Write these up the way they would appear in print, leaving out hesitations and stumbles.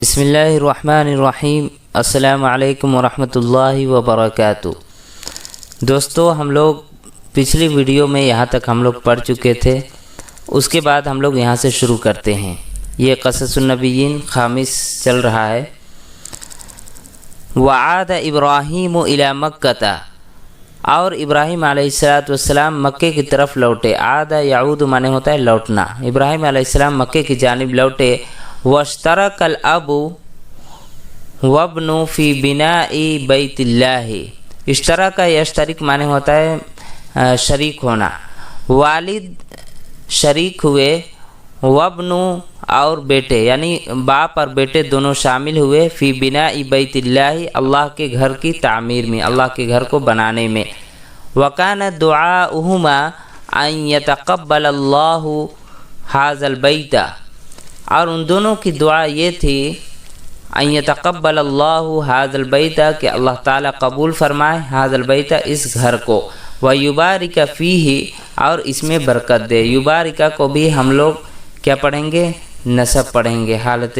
بسم اللہ الرحمن الرحیم۔ السلام علیکم ورحمۃ اللہ وبرکاتہ۔ دوستو، ہم لوگ پچھلی ویڈیو میں یہاں تک ہم لوگ پڑھ چکے تھے، اس کے بعد ہم لوگ یہاں سے شروع کرتے ہیں۔ یہ قصص النبیین خامس چل رہا ہے۔ وعاد ابراہیم الی مکہ، اور ابراہیم علیہ السلام مکے کی طرف لوٹے۔ عاد یعود معنی ہوتا ہے لوٹنا۔ ابراہیم علیہ السلام مکے کی جانب لوٹے۔ واشترک الاب وابن فی بناء بیت اللہ۔ اشترک یشترک معنی ہوتا ہے شریک ہونا۔ والد شریک ہوئے، وابن اور بیٹے یعنی باپ اور بیٹے دونوں شامل ہوئے، فی بناء بیت اللہ اللہ کے گھر کی تعمیر میں، اللہ کے گھر کو بنانے میں۔ وکان دعاؤہما ان یتقبل اللہ ھذا البیت، اور ان دونوں کی دعا یہ تھی ان یتقبل اللہ ھذا البیت کہ اللہ تعالیٰ قبول فرمائے ھذا البیت اس گھر کو، ویبارک فیہ اور اس میں برکت دے۔ یبارک کو بھی ہم لوگ کیا پڑھیں گے؟ نصب پڑھیں گے۔ حالت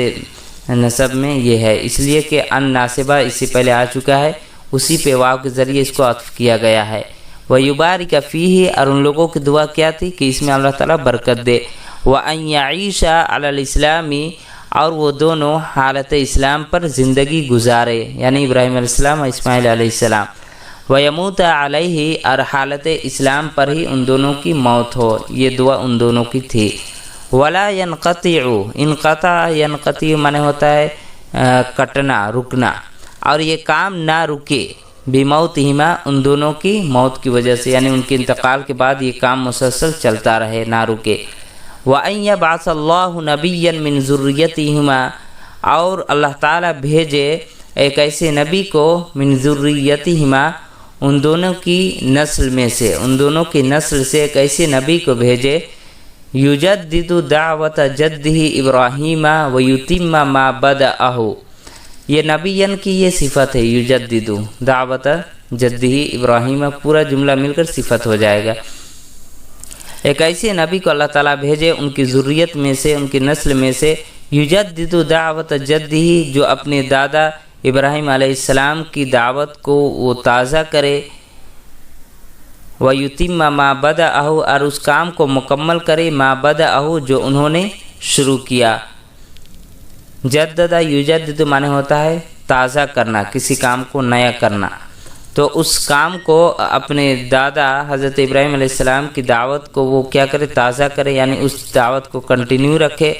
نصب میں یہ ہے، اس لیے کہ ان ناصبہ اس سے پہلے آ چکا ہے، اسی پہ واو کے ذریعے اس کو عطف کیا گیا ہے۔ ویبارک فیہ، اور ان لوگوں کی دعا کیا تھی کہ اس میں اللہ تعالیٰ برکت دے۔ وَأَن يَعِيشَ عَلَى الْإِسْلَامِ، اور وہ دونوں حالت اسلام پر زندگی گزارے، یعنی ابراہیم علیہ السلام اور اسماعیل علیہ السلام۔ وَيَمُوتَ عَلَيْهِ، اور حالت اسلام پر ہی ان دونوں کی موت ہو، یہ دعا ان دونوں کی تھی۔ وَلَا يَنْقَطِعُ، انقطع ينقطع معنی ہوتا ہے کٹنا، رکنا، اور یہ کام نہ رکے، بِمَوْتِهِمَا ان دونوں کی موت کی وجہ سے، یعنی ان کے انتقال کے بعد یہ کام مسلسل چلتا رہے، نہ رکے۔ وَأَن يَبْعَثَ اللَّهُ نَبِيًّا مِّن ذُرِّيَّتِهِمَا، اور اللہ تعالیٰ بھیجے ایک ایسے نبی کو من ذُرِّيَّتِهِمَا ان دونوں کی نسل میں سے، ان دونوں کی نسل سے ایک ایسے نبی کو بھیجے، یجدد دعوت جدہ ابراہیم ویتم ما بدأہ۔ یہ نبیًا کی یہ صفت ہے، یجدد دعوت جدہ ابراہیم، پورا جملہ مل کر صفت ہو جائے گا۔ ایک ایسے نبی کو اللہ تعالیٰ بھیجے ان کی ذریت میں سے، ان کی نسل میں سے، یجدد دعوت جدہ، جو اپنے دادا ابراہیم علیہ السلام کی دعوت کو وہ تازہ کرے، وَيُتِمَّ مَا بَدَأَهُ، اور اس کام کو مکمل کرے، ما بدأہ جو انہوں نے شروع کیا۔ جدد یجدد معنی ہوتا ہے تازہ کرنا، کسی کام کو نیا کرنا، تو اس کام کو اپنے دادا حضرت ابراہیم علیہ السلام کی دعوت کو وہ کیا کرے؟ تازہ کرے، یعنی اس دعوت کو کنٹینیو رکھے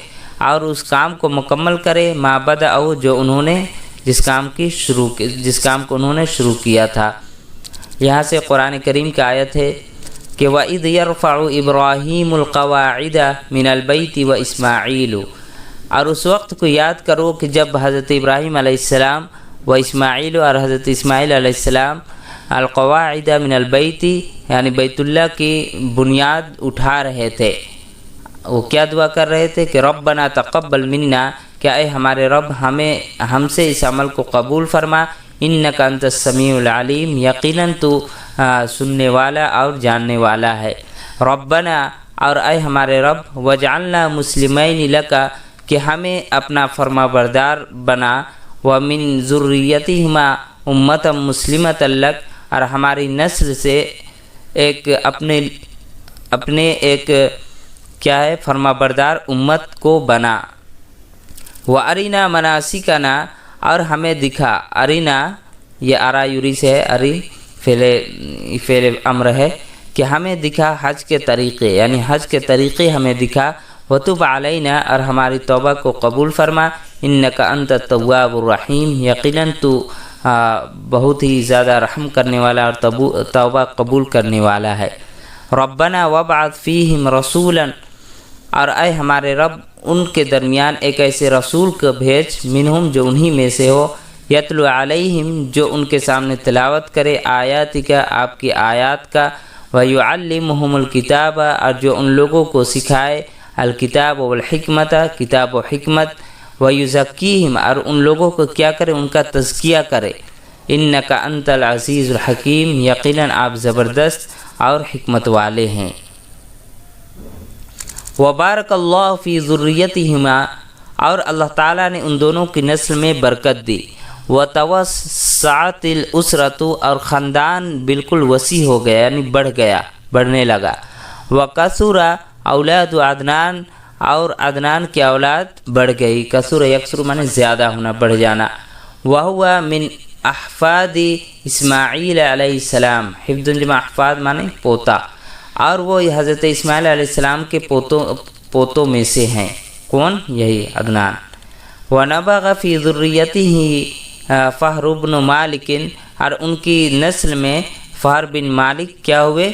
اور اس کام کو مکمل کرے، ما بدأہ جو انہوں نے جس کام کو انہوں نے شروع کیا تھا۔ یہاں سے قرآن کریم کی آیت ہے کہ وَإِذْ يَرْفَعُ إِبْرَاهِيمُ الْقَوَاعِدَ مِنَ الْبَيْتِ وَإِسْمَاعِيلُ، اور اس وقت کو یاد کرو کہ جب حضرت ابراہیم علیہ السلام و اسماعیل اور حضرت اسماعیل علیہ السلام القواعد من البیت یعنی بیت اللہ کی بنیاد اٹھا رہے تھے، وہ کیا دعا کر رہے تھے کہ ربنا تقبل منا، کہ اے ہمارے رب ہم سے اس عمل کو قبول فرما، انک انت السمیع العلیم، یقیناً تو سننے والا اور جاننے والا ہے۔ ربنا، اور اے ہمارے رب، وجعلنا مسلمین لک، کہ ہمیں اپنا فرما بردار بنا، ومن ذریتہما امتا مسلمتا لک، اور ہماری نسل سے ایک اپنے ایک کیا ہے فرما بردار امت کو بنا۔ وَأَرِنَا مَنَاسِكَنَا، اور ہمیں دکھا، ارینا یہ آرا یوری سے ہے، اری فعل امر ہے، کہ ہمیں دکھا حج کے طریقے، یعنی حج کے طریقے ہمیں دکھا، وَتُبْ عَلَيْنَا، اور ہماری توبہ کو قبول فرما، اِنَّكَ أَنْتَ التَّوَّابُ الرَّحِيمُ، یقیناً تو بہت ہی زیادہ رحم کرنے والا اور توبہ قبول کرنے والا ہے۔ رَبَّنَا وَابْعَثْ فِيهِمْ رَسُولًا، اور اے ہمارے رب ان کے درمیان ایک ایسے رسول کو بھیج، منہم جو انہی میں سے ہو، یتلو علیہم جو ان کے سامنے تلاوت کرے، آیاتک آپ کی آیات کا، ویعلمہم الکتاب، اور جو ان لوگوں کو سکھائے، الکتاب والحکمت کتاب و حکمت، ویزکیہم اور ان لوگوں کو کیا کرے؟ ان کا تزکیہ کرے، انک انت العزیز الحکیم، یقیناً آپ زبردست اور حکمت والے ہیں۔ وبارک اللہ فی ذریتہما، اور اللہ تعالیٰ نے ان دونوں کی نسل میں برکت دی۔ وتوسعت الاسرۃ، اور خاندان بالکل وسیع ہو گیا یعنی بڑھنے لگا۔ وکثر اولاد عدنان، اور عدنان کی اولاد بڑھ گئی۔ کثر یکثر مانے زیادہ ہونا، بڑھ جانا۔ وہو من احفاد اسماعیل علیہ السلام، حفظ جمع احفاد مانے پوتا، اور وہ حضرت اسماعیل علیہ السلام کے پوتوں میں سے ہیں۔ کون؟ یہی عدنان۔ ونبغ فی ذریتہ فہر بن مالک، اور ان کی نسل میں فہر بن مالک کیا ہوئے؟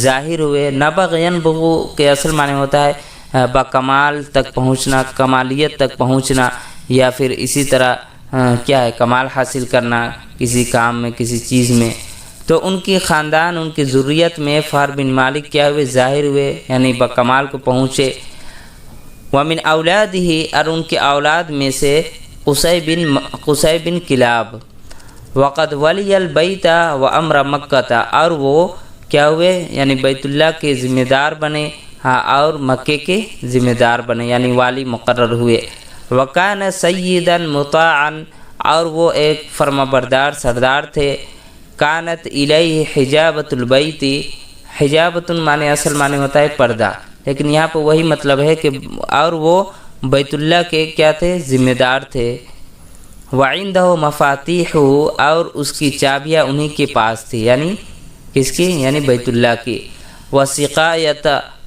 ظاہر ہوئے۔ نبغ ینبغ کے اصل معنی ہوتا ہے بکمال تک پہنچنا، کمالیت تک پہنچنا، یا پھر اسی طرح کیا ہے کمال حاصل کرنا کسی کام میں، کسی چیز میں۔ تو ان کی خاندان، ان کی ذریت میں فہر بن مالک کیا ہوئے؟ ظاہر ہوئے، یعنی بکمال کو پہنچے۔ ومن اولادہ، اور ان کے اولاد میں سے قصی بن کلاب۔ وقد ولی البیت وامر مکہ، اور وہ کیا ہوئے؟ یعنی بیت اللہ کے ذمہ دار بنے اور مکے کے ذمہ دار بنے، یعنی والی مقرر ہوئے۔ وکان سیدا مطاعا، اور وہ ایک فرما بردار سردار تھے۔ کانت الیہ حجابۃ البیت، حجابۃ معنی اصل معنی ہوتا ہے پردہ، لیکن یہاں پہ وہی مطلب ہے کہ اور وہ بیت اللہ کے کیا تھے؟ ذمہ دار تھے۔ وعندہ مفاتیح، اور اس کی چابیاں انہی کے پاس تھی، یعنی کس کی؟ یعنی بیت اللہ کی۔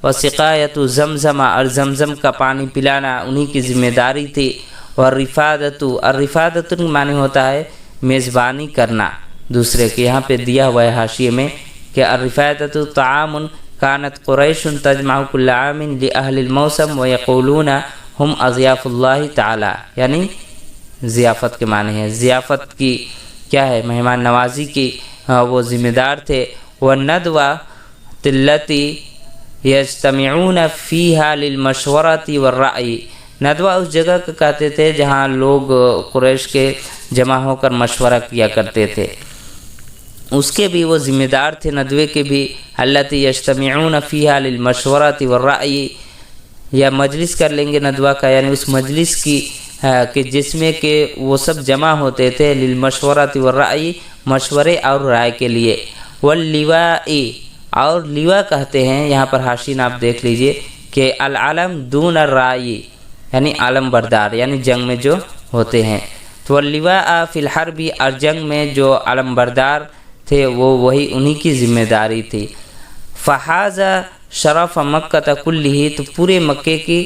وسقایت زمزم، اور زمزم کا پانی پلانا انہی کی ذمہ داری تھی۔ والرفادۃ، الرفادۃ معنی ہوتا ہے میزبانی کرنا دوسرے کے، یہاں پہ دیا ہوا ہے حاشیے میں کہ الرفادۃ طعام کانت قریش تجمع کل عام لأہل الموسم ویقولون ہم اضیاف اللہ تعالی، یعنی ضیافت کے معنی ہے، ضیافت کی کیا ہے؟ مہمان نوازی کی وہ ذمہ دار تھے۔ والندوہ التی یجتمعون فیہا للمشورۃ والرأی، ندوہ اس جگہ کو کہتے تھے جہاں لوگ قریش کے جمع ہو کر مشورہ کیا کرتے تھے، اس کے بھی وہ ذمہ دار تھے ندوے کے بھی۔ التی یجتمعون فیہا للمشورۃ والرأی، یا مجلس کر لیں گے ندوہ کا، یعنی اس مجلس کی کہ جس میں کہ وہ سب جمع ہوتے تھے للمشورۃ والرأی، مشورے اور رائے کے لیے۔ واللواء، اور لیوا کہتے ہیں، یہاں پر حاشین آپ دیکھ لیجئے کہ العلم دون الرائی، یعنی علم بردار، یعنی جنگ میں جو ہوتے ہیں۔ تو واللواء فی الحرب، اور جنگ میں جو علم بردار تھے وہ وہی انہی کی ذمہ داری تھی۔ فحاز شرف مکہ کلہ، تو پورے مکے کی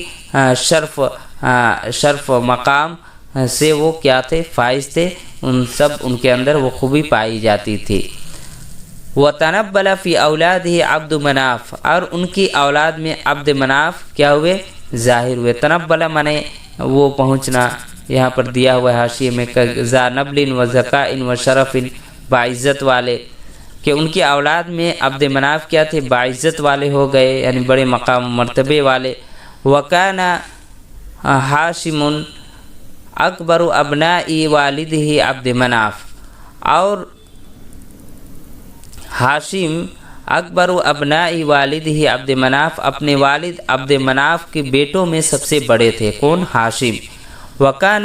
شرف مقام سے وہ کیا تھے؟ فائز تھے، ان کے اندر وہ خوبی پائی جاتی تھی۔ وتنبل فی اولادہ عبد مناف، اور ان کی اولاد میں عبد مناف کیا ہوئے؟ ظاہر ہوئے۔ تنبل مانے وہ پہنچنا، یہاں پر دیا ہوا حاشیے میں ذا نبل و ذکاء و شرف، باعزت والے، کہ ان کی اولاد میں عبد مناف کیا تھے؟ باعزت والے ہو گئے، یعنی بڑے مقام و مرتبے والے۔ وکان ہاشم اکبر ابناء والدہ عبد مناف، اور ہاشم اکبر ابناء والدہ عبد مناف، اپنے والد عبد مناف کے بیٹوں میں سب سے بڑے تھے۔ کون؟ ہاشم۔ وکان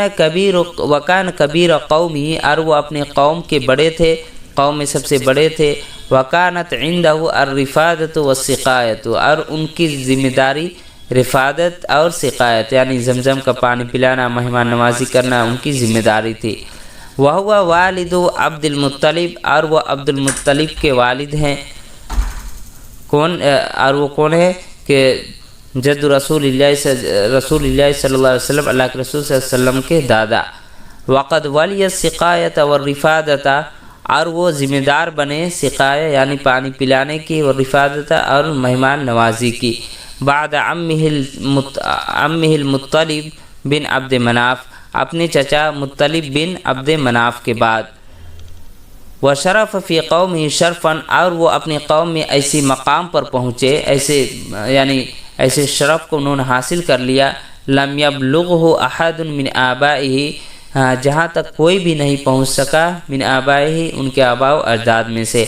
کبیر قومی، اور وہ اپنے قوم کے بڑے تھے، قوم میں سب سے بڑے تھے۔ وکانت عندہ الرفادۃ والسقایۃ، اور ان کی ذمہ داری رفادت اور سقایت، یعنی زمزم کا پانی پلانا، مہمان نوازی کرنا ان کی ذمہ داری تھی۔ وہو والد عبد المطلب، اور وہ عبد المطلب کے والد ہیں۔ کون؟ اور وہ کون ہے؟ کہ جد رسول اللہ صلی اللہ علیہ وسلم، اللہ کے رسول صلی اللہ علیہ وسلم کے دادا۔ وقد ولی السقایۃ والرفادۃ، اور وہ ذمہ دار بنے سقایہ یعنی پانی پلانے کی، والرفادۃ اور مہمان نوازی کی، بعد عمہ المطلب بن عبد مناف، اپنے چچا مطلب بن عبد مناف کے بعد۔ وشرف فی قومہ شرفا، اور وہ اپنی قوم میں ایسی مقام پر پہنچے، ایسے شرف کو انہوں نے حاصل کر لیا، لم یبلغہ احد من آبائہ، جہاں تک کوئی بھی نہیں پہنچ سکا، من آبائہ ان کے آباء و اجداد میں سے۔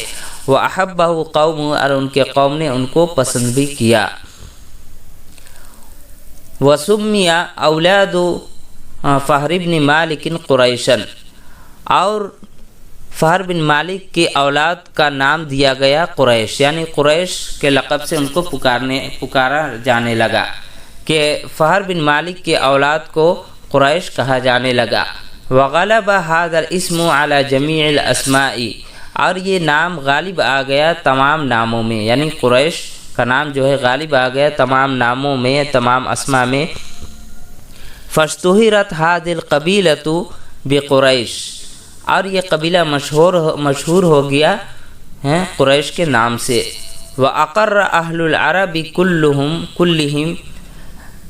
وأحبہ قوم، اور ان کے قوم نے ان کو پسند بھی کیا۔ وسمی اولاد فہر بن مالک قریشن، اور فہر بن مالک کی اولاد کا نام دیا گیا قریش، یعنی قریش کے لقب سے ان کو پکارا جانے لگا کہ فہر بن مالک کی اولاد کو قریش کہا جانے لگا۔ وغلب هذا الاسم على جميع الاسماء، اور یہ نام غالب آ گیا تمام ناموں میں، یعنی قریش کا نام جو ہے غالب آ گیا تمام ناموں میں، تمام اسماء میں۔ فاشتہرت هذه القبیلة بقریش، اور یہ قبیلہ مشہور ہو گیا قریش کے نام سے۔ وأقر أهل العرب كلهم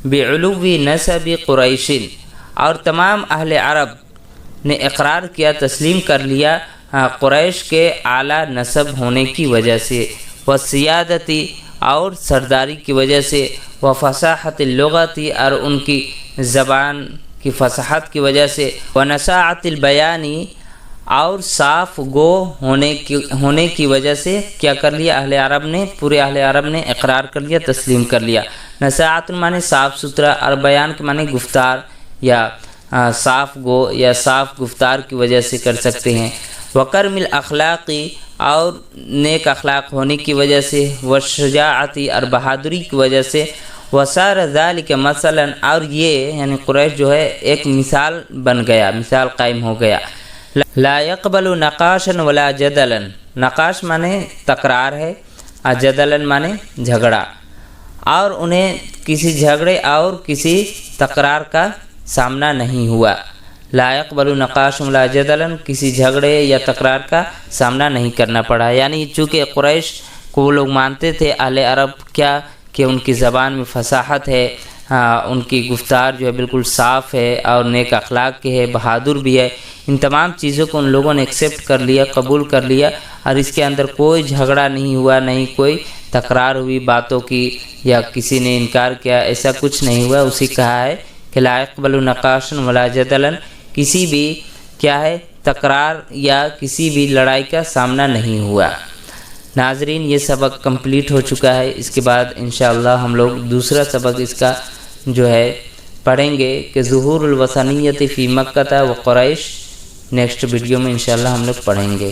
بعلو نسب قریش، اور تمام اہل عرب نے اقرار کیا، تسلیم کر لیا قریش کے اعلیٰ نسب ہونے کی وجہ سے، وسیادتی، اور سرداری کی وجہ سے، وفصاحت اللغتی، اور ان کی زبان کی فصاحت کی وجہ سے، ونصاعت البیانی، اور صاف گو ہونے کی وجہ سے کیا کر لیا اہل عرب نے، پورے اہل عرب نے اقرار کر لیا، تسلیم کر لیا۔ نصاعت معنی صاف ستھرا، اور بیان کے معنی گفتار یا صاف گو یا صاف گفتار کی وجہ سے کر سکتے ہیں۔ وکرم الاخلاقی، اور نیک اخلاق ہونے کی وجہ سے، وشجاعتی، اور بہادری کی وجہ سے، وصار ذالک مثلا، اور یہ یعنی قریش جو ہے ایک مثال بن گیا، مثال قائم ہو گیا۔ لا يقبل نقاشا ولا جدلا، نقاش معنی تکرار ہے، اور جدلا معنی جھگڑا، اور انہیں کسی جھگڑے اور کسی تکرار کا سامنا نہیں ہوا۔ لا يقبل نقاش ولا جدلا، کسی جھگڑے یا تکرار کا سامنا نہیں کرنا پڑا، یعنی چونکہ قریش کو وہ لوگ مانتے تھے اہل عرب کیا کہ ان کی زبان میں فصاحت ہے، ان کی گفتار جو ہے بالکل صاف ہے، اور نیک اخلاق کے ہے، بہادر بھی ہے، ان تمام چیزوں کو ان لوگوں نے ایکسیپٹ کر لیا، قبول کر لیا، اور اس کے اندر کوئی جھگڑا نہیں ہوا، نہیں کوئی تکرار ہوئی باتوں کی، یا کسی نے انکار کیا، ایسا کچھ نہیں ہوا۔ اسی کہا ہے کہ لا يقبل نقاشا ولا جدلا، کسی بھی کیا ہے تکرار یا کسی بھی لڑائی کا سامنا نہیں ہوا۔ ناظرین، یہ سبق کمپلیٹ ہو چکا ہے، اس کے بعد انشاءاللہ ہم لوگ دوسرا سبق اس کا جو ہے پڑھیں گے کہ ظہور الوثنیت فی مکہ و قریش، نیکسٹ ویڈیو میں انشاءاللہ ہم لوگ پڑھیں گے۔